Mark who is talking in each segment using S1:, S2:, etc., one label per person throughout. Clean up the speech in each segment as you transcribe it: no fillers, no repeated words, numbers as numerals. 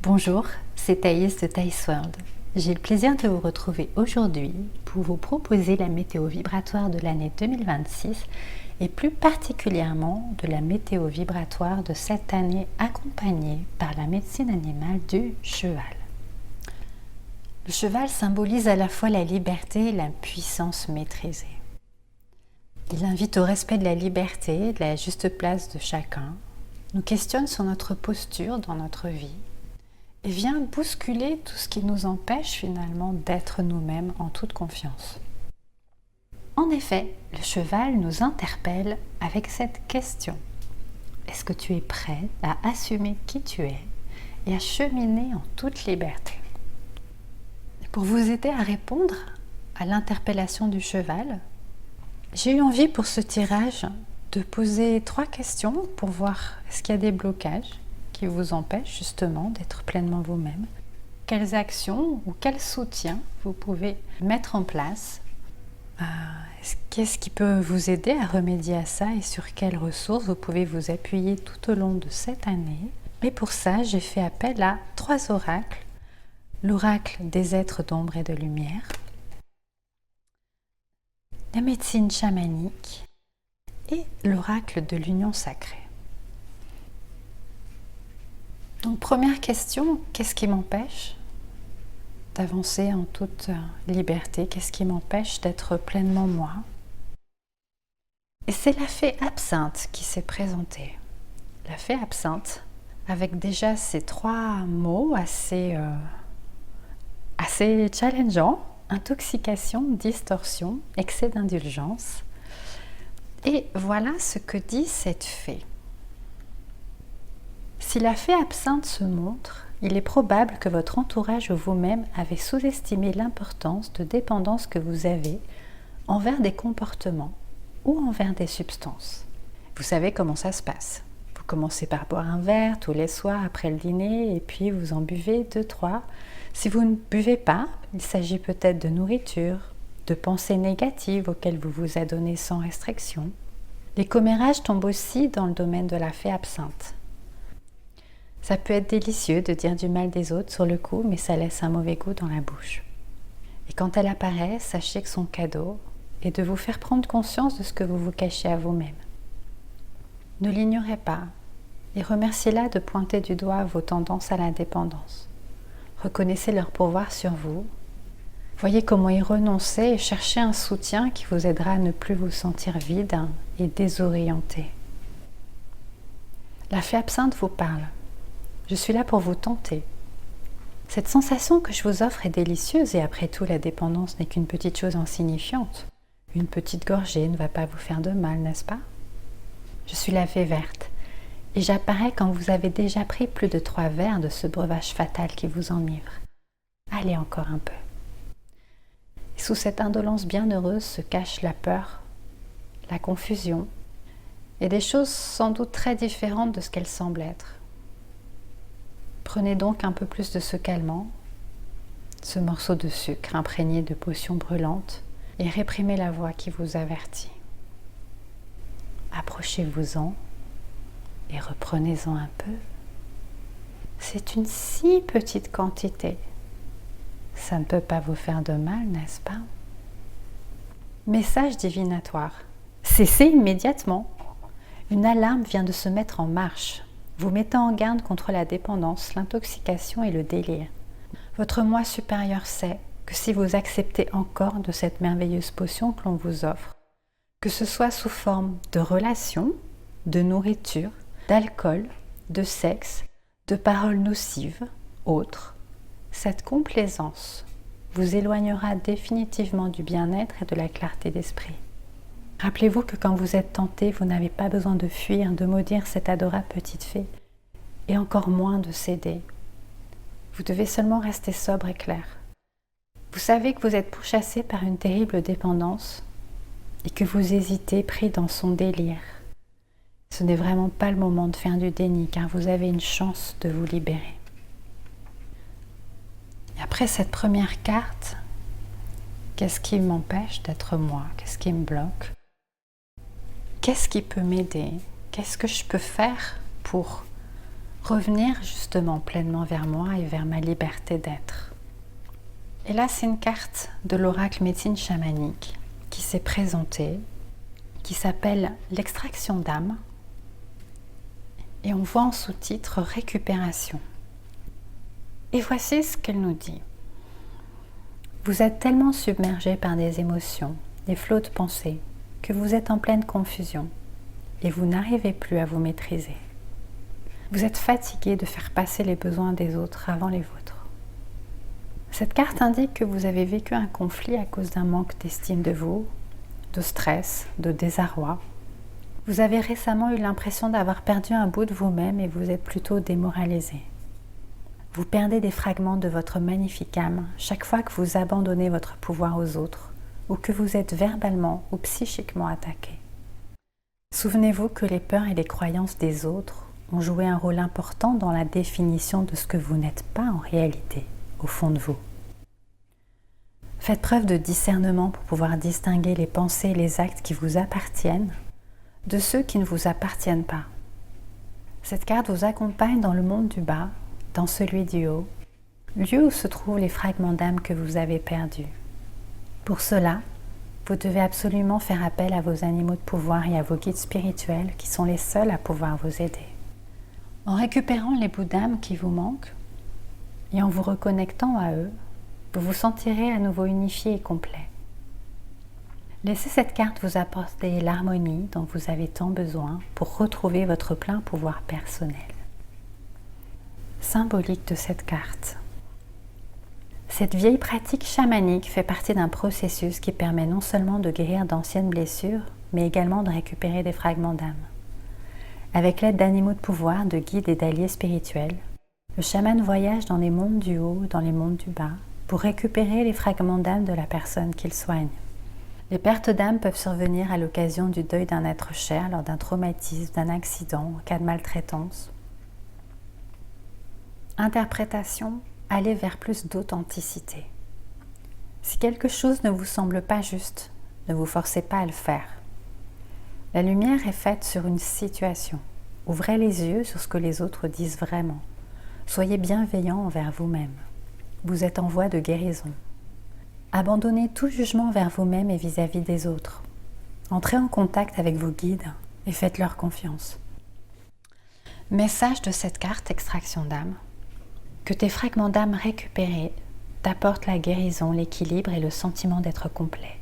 S1: Bonjour, c'est Thaïs de Thaïs World. J'ai le plaisir de vous retrouver aujourd'hui pour vous proposer la météo vibratoire de l'année 2026 et plus particulièrement de la météo vibratoire de cette année accompagnée par la médecine animale du cheval. Le cheval symbolise à la fois la liberté et la puissance maîtrisée. Il invite au respect de la liberté et de la juste place de chacun, nous questionne sur notre posture dans notre vie et vient bousculer tout ce qui nous empêche finalement d'être nous-mêmes en toute confiance. En effet, le cheval nous interpelle avec cette question. Est-ce que tu es prêt à assumer qui tu es et à cheminer en toute liberté? Et pour vous aider à répondre à l'interpellation du cheval, j'ai eu envie pour ce tirage de poser 3 questions pour voir est-ce qu'il y a des blocages qui vous empêchent justement d'être pleinement vous-même. Quelles actions ou quel soutien vous pouvez mettre en place? Qu'est-ce qui peut vous aider à remédier à ça et sur quelles ressources vous pouvez vous appuyer tout au long de cette année? Et pour ça, j'ai fait appel à 3 oracles. L'oracle des êtres d'ombre et de lumière, la médecine chamanique et l'oracle de l'union sacrée. Donc première question, qu'est-ce qui m'empêche d'avancer en toute liberté? Qu'est-ce qui m'empêche d'être pleinement moi? Et c'est la fée absinthe qui s'est présentée. La fée absinthe, avec déjà ces 3 mots assez challengeants: intoxication, distorsion, excès d'indulgence. Et voilà ce que dit cette fée. Si la fée absinthe se montre, il est probable que votre entourage ou vous-même avez sous-estimé l'importance de dépendance que vous avez envers des comportements ou envers des substances. Vous savez comment ça se passe. Vous commencez par boire un verre tous les soirs après le dîner et puis vous en buvez 2-3. Si vous ne buvez pas, il s'agit peut-être de nourriture, de pensées négatives auxquelles vous vous adonnez sans restriction. Les commérages tombent aussi dans le domaine de la fée absinthe. Ça peut être délicieux de dire du mal des autres sur le coup, mais ça laisse un mauvais goût dans la bouche. Et quand elle apparaît, sachez que son cadeau est de vous faire prendre conscience de ce que vous vous cachez à vous-même. Ne l'ignorez pas et remerciez-la de pointer du doigt vos tendances à l'indépendance. Reconnaissez leur pouvoir sur vous. Voyez comment y renoncer et cherchez un soutien qui vous aidera à ne plus vous sentir vide et désorienté. La fée absinthe vous parle. Je suis là pour vous tenter. Cette sensation que je vous offre est délicieuse et après tout, la dépendance n'est qu'une petite chose insignifiante. Une petite gorgée ne va pas vous faire de mal, n'est-ce pas? Je suis la fée verte et j'apparais quand vous avez déjà pris plus de 3 verres de ce breuvage fatal qui vous enivre. Allez encore un peu. Et sous cette indolence bienheureuse se cache la peur, la confusion et des choses sans doute très différentes de ce qu'elles semblent être. Prenez donc un peu plus de ce calmant, ce morceau de sucre imprégné de potions brûlantes et réprimez la voix qui vous avertit. Approchez-vous-en et reprenez-en un peu. C'est une si petite quantité. Ça ne peut pas vous faire de mal, n'est-ce pas? Message divinatoire. Cessez immédiatement. Une alarme vient de se mettre en marche, vous mettant en garde contre la dépendance, l'intoxication et le délire. Votre moi supérieur sait que si vous acceptez encore de cette merveilleuse potion que l'on vous offre, que ce soit sous forme de relations, de nourriture, d'alcool, de sexe, de paroles nocives, autres, cette complaisance vous éloignera définitivement du bien-être et de la clarté d'esprit. Rappelez-vous que quand vous êtes tenté, vous n'avez pas besoin de fuir, de maudire cette adorable petite fée, et encore moins de céder. Vous devez seulement rester sobre et clair. Vous savez que vous êtes pourchassé par une terrible dépendance et que vous hésitez pris dans son délire. Ce n'est vraiment pas le moment de faire du déni car vous avez une chance de vous libérer. Et après cette première carte, qu'est-ce qui m'empêche d'être moi? Qu'est-ce qui me bloque? Qu'est-ce qui peut m'aider? Qu'est-ce que je peux faire pour revenir justement pleinement vers moi et vers ma liberté d'être. Et là, c'est une carte de l'oracle médecine chamanique qui s'est présentée, qui s'appelle l'extraction d'âme. Et on voit en sous-titre récupération. Et voici ce qu'elle nous dit. Vous êtes tellement submergé par des émotions, des flots de pensées, que vous êtes en pleine confusion et vous n'arrivez plus à vous maîtriser. Vous êtes fatigué de faire passer les besoins des autres avant les vôtres. Cette carte indique que vous avez vécu un conflit à cause d'un manque d'estime de vous, de stress, de désarroi. Vous avez récemment eu l'impression d'avoir perdu un bout de vous-même et vous êtes plutôt démoralisé. Vous perdez des fragments de votre magnifique âme chaque fois que vous abandonnez votre pouvoir aux autres ou que vous êtes verbalement ou psychiquement attaqué. Souvenez-vous que les peurs et les croyances des autres ont joué un rôle important dans la définition de ce que vous n'êtes pas en réalité, au fond de vous. Faites preuve de discernement pour pouvoir distinguer les pensées et les actes qui vous appartiennent de ceux qui ne vous appartiennent pas. Cette carte vous accompagne dans le monde du bas, dans celui du haut, lieu où se trouvent les fragments d'âme que vous avez perdus. Pour cela, vous devez absolument faire appel à vos animaux de pouvoir et à vos guides spirituels qui sont les seuls à pouvoir vous aider. En récupérant les bouts d'âme qui vous manquent et en vous reconnectant à eux, vous vous sentirez à nouveau unifié et complet. Laissez cette carte vous apporter l'harmonie dont vous avez tant besoin pour retrouver votre plein pouvoir personnel. Symbolique de cette carte. Cette vieille pratique chamanique fait partie d'un processus qui permet non seulement de guérir d'anciennes blessures, mais également de récupérer des fragments d'âme. Avec l'aide d'animaux de pouvoir, de guides et d'alliés spirituels, le chaman voyage dans les mondes du haut, dans les mondes du bas, pour récupérer les fragments d'âme de la personne qu'il soigne. Les pertes d'âme peuvent survenir à l'occasion du deuil d'un être cher, lors d'un traumatisme, d'un accident, en cas de maltraitance. Interprétation, allez vers plus d'authenticité. Si quelque chose ne vous semble pas juste, ne vous forcez pas à le faire. La lumière est faite sur une situation. Ouvrez les yeux sur ce que les autres disent vraiment. Soyez bienveillant envers vous-même. Vous êtes en voie de guérison. Abandonnez tout jugement vers vous-même et vis-à-vis des autres. Entrez en contact avec vos guides et faites-leur confiance. Message de cette carte extraction d'âme. Que tes fragments d'âme récupérés t'apportent la guérison, l'équilibre et le sentiment d'être complet.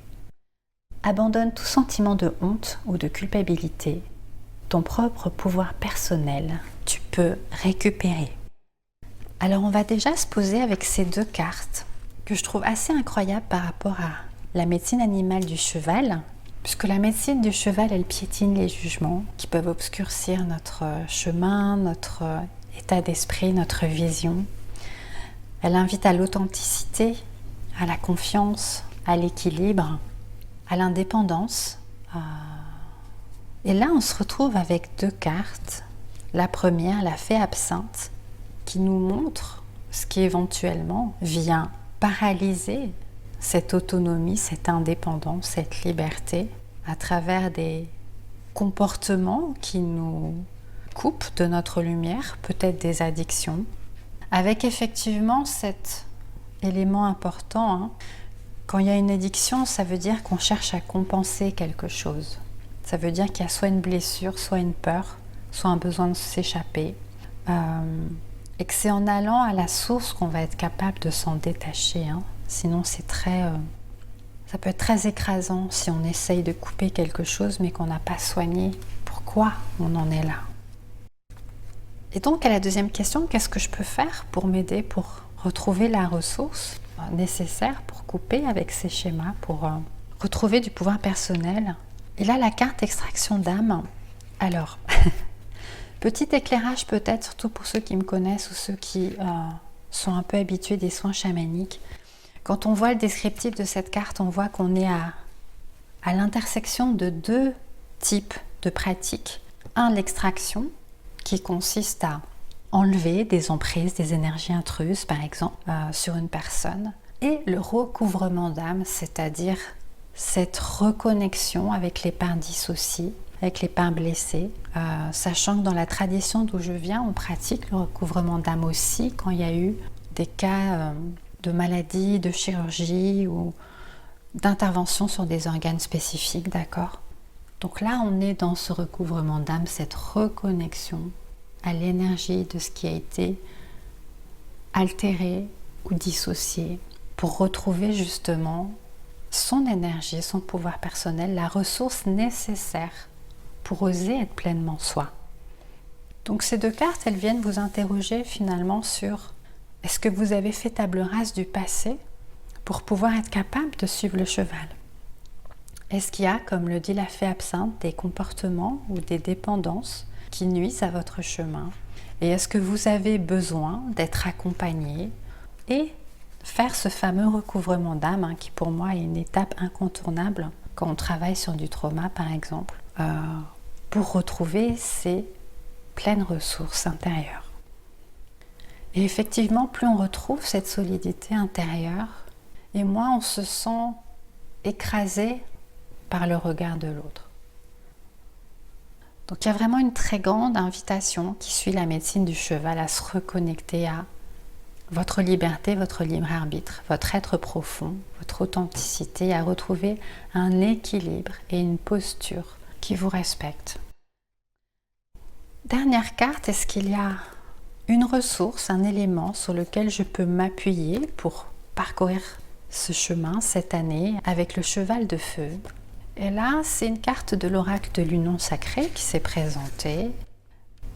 S1: Abandonne tout sentiment de honte ou de culpabilité. Ton propre pouvoir personnel, tu peux récupérer. Alors on va déjà se poser avec ces deux cartes que je trouve assez incroyables par rapport à la médecine animale du cheval, puisque la médecine du cheval, elle piétine les jugements qui peuvent obscurcir notre chemin, notre état d'esprit, notre vision. Elle invite à l'authenticité, à la confiance, à l'équilibre, à l'indépendance. Et là, on se retrouve avec deux cartes. La première, la fée absinthe, qui nous montre ce qui éventuellement vient paralyser cette autonomie, cette indépendance, cette liberté à travers des comportements qui nous coupent de notre lumière, peut-être des addictions, avec effectivement cet élément important. Quand il y a une addiction, ça veut dire qu'on cherche à compenser quelque chose. Ça veut dire qu'il y a soit une blessure, soit une peur, soit un besoin de s'échapper. Et que c'est en allant à la source qu'on va être capable de s'en détacher. Sinon, ça peut être très écrasant si on essaye de couper quelque chose mais qu'on n'a pas soigné pourquoi on en est là. Et donc, à la deuxième question, qu'est-ce que je peux faire pour m'aider, pour retrouver la ressource nécessaire pour couper avec ces schémas, pour retrouver du pouvoir personnel? Et là, la carte extraction d'âme. Alors, petit éclairage peut-être, surtout pour ceux qui me connaissent ou ceux qui sont un peu habitués des soins chamaniques. Quand on voit le descriptif de cette carte, on voit qu'on est à l'intersection de deux types de pratiques. Un, l'extraction, qui consiste à enlever des emprises, des énergies intruses, par exemple, sur une personne. Et le recouvrement d'âme, c'est-à-dire cette reconnexion avec les parts dissociées avec les pains blessés, sachant que dans la tradition d'où je viens, on pratique le recouvrement d'âme aussi quand il y a eu des cas de maladie, de chirurgie ou d'intervention sur des organes spécifiques, d'accord? Donc là, on est dans ce recouvrement d'âme, cette reconnexion à l'énergie de ce qui a été altéré ou dissocié pour retrouver justement son énergie, son pouvoir personnel, la ressource nécessaire pour oser être pleinement soi. Donc ces deux cartes, elles viennent vous interroger finalement sur est-ce que vous avez fait table rase du passé pour pouvoir être capable de suivre le cheval? Est-ce qu'il y a, comme le dit la fée absinthe, des comportements ou des dépendances qui nuisent à votre chemin? Et est-ce que vous avez besoin d'être accompagné et faire ce fameux recouvrement d'âme, qui pour moi est une étape incontournable quand on travaille sur du trauma par exemple, pour retrouver ces pleines ressources intérieures. Et effectivement, plus on retrouve cette solidité intérieure, et moins on se sent écrasé par le regard de l'autre. Donc il y a vraiment une très grande invitation qui suit la médecine du cheval à se reconnecter à votre liberté, votre libre arbitre, votre être profond, votre authenticité, à retrouver un équilibre et une posture qui vous respecte. Dernière carte, est-ce qu'il y a une ressource, un élément sur lequel je peux m'appuyer pour parcourir ce chemin cette année avec le cheval de feu? Et là, c'est une carte de l'oracle de l'union sacrée qui s'est présentée.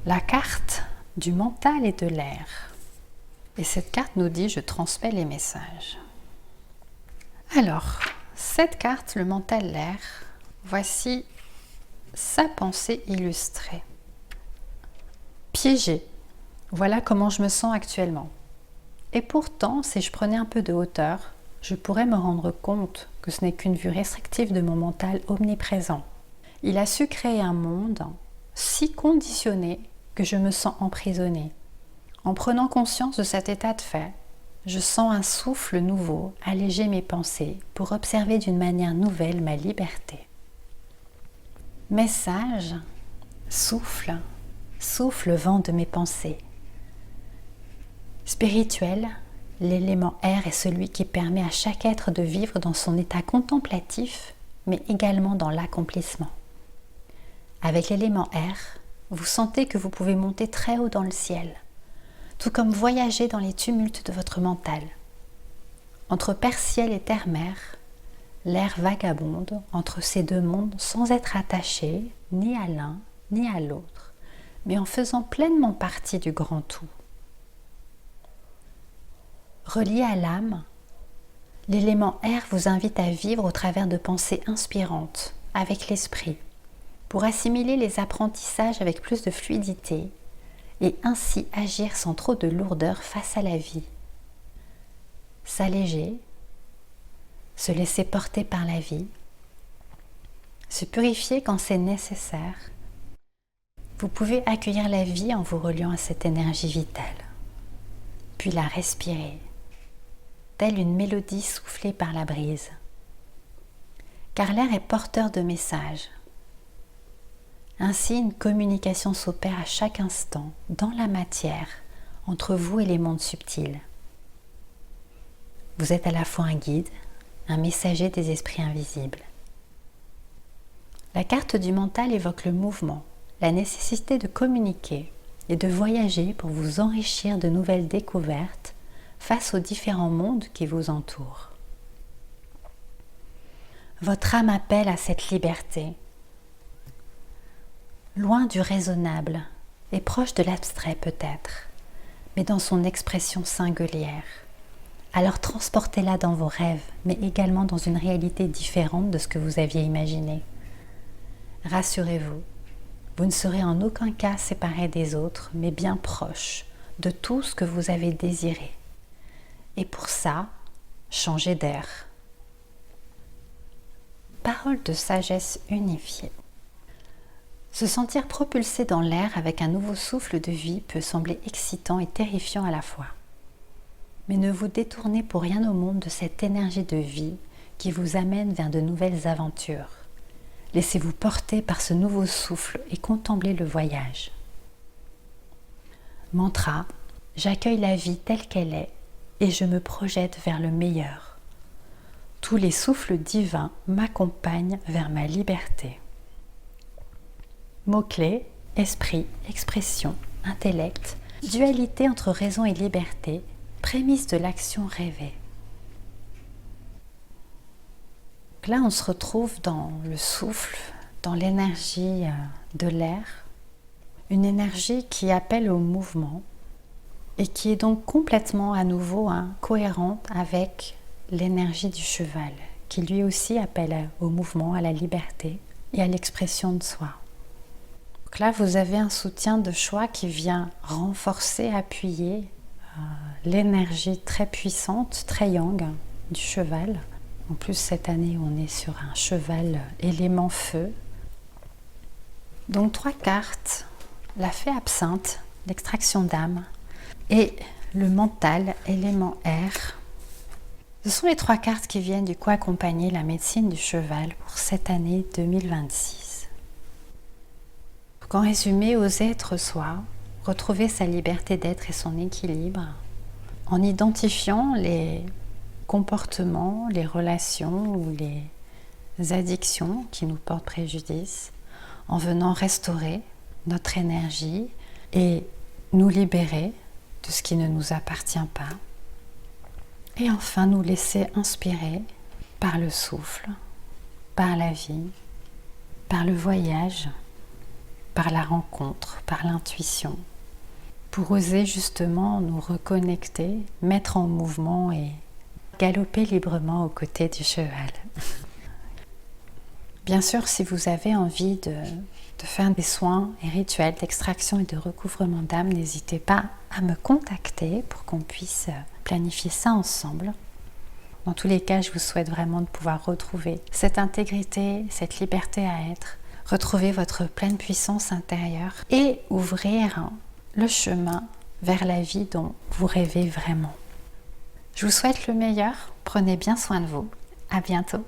S1: La carte du mental et de l'air. Et cette carte nous dit « Je transmets les messages ». Alors, cette carte, le mental, l'air, voici sa pensée illustrée. Piégée, voilà comment je me sens actuellement. Et pourtant, si je prenais un peu de hauteur, je pourrais me rendre compte que ce n'est qu'une vue restrictive de mon mental omniprésent. Il a su créer un monde si conditionné que je me sens emprisonnée. En prenant conscience de cet état de fait, je sens un souffle nouveau alléger mes pensées pour observer d'une manière nouvelle ma liberté. Message, souffle, souffle vent de mes pensées. Spirituel, l'élément air est celui qui permet à chaque être de vivre dans son état contemplatif, mais également dans l'accomplissement. Avec l'élément air, vous sentez que vous pouvez monter très haut dans le ciel, tout comme voyager dans les tumultes de votre mental. Entre Père-Ciel et Terre-Mer, l'air vagabonde entre ces deux mondes sans être attaché ni à l'un ni à l'autre, mais en faisant pleinement partie du grand tout. Relié à l'âme, l'élément air vous invite à vivre au travers de pensées inspirantes avec l'esprit, pour assimiler les apprentissages avec plus de fluidité et ainsi agir sans trop de lourdeur face à la vie. S'alléger, se laisser porter par la vie, se purifier quand c'est nécessaire. Vous pouvez accueillir la vie en vous reliant à cette énergie vitale, puis la respirer, telle une mélodie soufflée par la brise. Car l'air est porteur de messages. Ainsi, une communication s'opère à chaque instant, dans la matière, entre vous et les mondes subtils. Vous êtes à la fois un guide, un messager des esprits invisibles. La carte du mental évoque le mouvement, la nécessité de communiquer et de voyager pour vous enrichir de nouvelles découvertes face aux différents mondes qui vous entourent. Votre âme appelle à cette liberté, loin du raisonnable et proche de l'abstrait peut-être, mais dans son expression singulière. Alors transportez-la dans vos rêves, mais également dans une réalité différente de ce que vous aviez imaginé. Rassurez-vous, vous ne serez en aucun cas séparés des autres, mais bien proches de tout ce que vous avez désiré. Et pour ça, changez d'air. Parole de sagesse unifiée. Se sentir propulsé dans l'air avec un nouveau souffle de vie peut sembler excitant et terrifiant à la fois. Mais ne vous détournez pour rien au monde de cette énergie de vie qui vous amène vers de nouvelles aventures. Laissez-vous porter par ce nouveau souffle et contemplez le voyage. Mantra, j'accueille la vie telle qu'elle est et je me projette vers le meilleur. Tous les souffles divins m'accompagnent vers ma liberté. Mots-clés, esprit, expression, intellect, dualité entre raison et liberté, prémisse de l'action rêvée. Là, on se retrouve dans le souffle, dans l'énergie de l'air, une énergie qui appelle au mouvement et qui est donc complètement à nouveau cohérente avec l'énergie du cheval, qui lui aussi appelle au mouvement, à la liberté et à l'expression de soi. Donc là, vous avez un soutien de choix qui vient renforcer, appuyer l'énergie très puissante, très yang du cheval. En plus, cette année, on est sur un cheval élément feu. Donc 3 cartes, la fée absinthe, l'extraction d'âme et le mental, élément air. Ce sont les 3 cartes qui viennent du coup accompagner la médecine du cheval pour cette année 2026. Donc en résumé, oser être soi, retrouver sa liberté d'être et son équilibre en identifiant les comportements, les relations ou les addictions qui nous portent préjudice, en venant restaurer notre énergie et nous libérer de ce qui ne nous appartient pas. Et enfin, nous laisser inspirer par le souffle, par la vie, par le voyage, par la rencontre, par l'intuition, pour oser justement nous reconnecter, mettre en mouvement et galoper librement aux côtés du cheval. Bien sûr, si vous avez envie de faire des soins et rituels d'extraction et de recouvrement d'âme, n'hésitez pas à me contacter pour qu'on puisse planifier ça ensemble. Dans tous les cas, je vous souhaite vraiment de pouvoir retrouver cette intégrité, cette liberté à être, retrouver votre pleine puissance intérieure et ouvrir le chemin vers la vie dont vous rêvez vraiment. Je vous souhaite le meilleur, prenez bien soin de vous, à bientôt.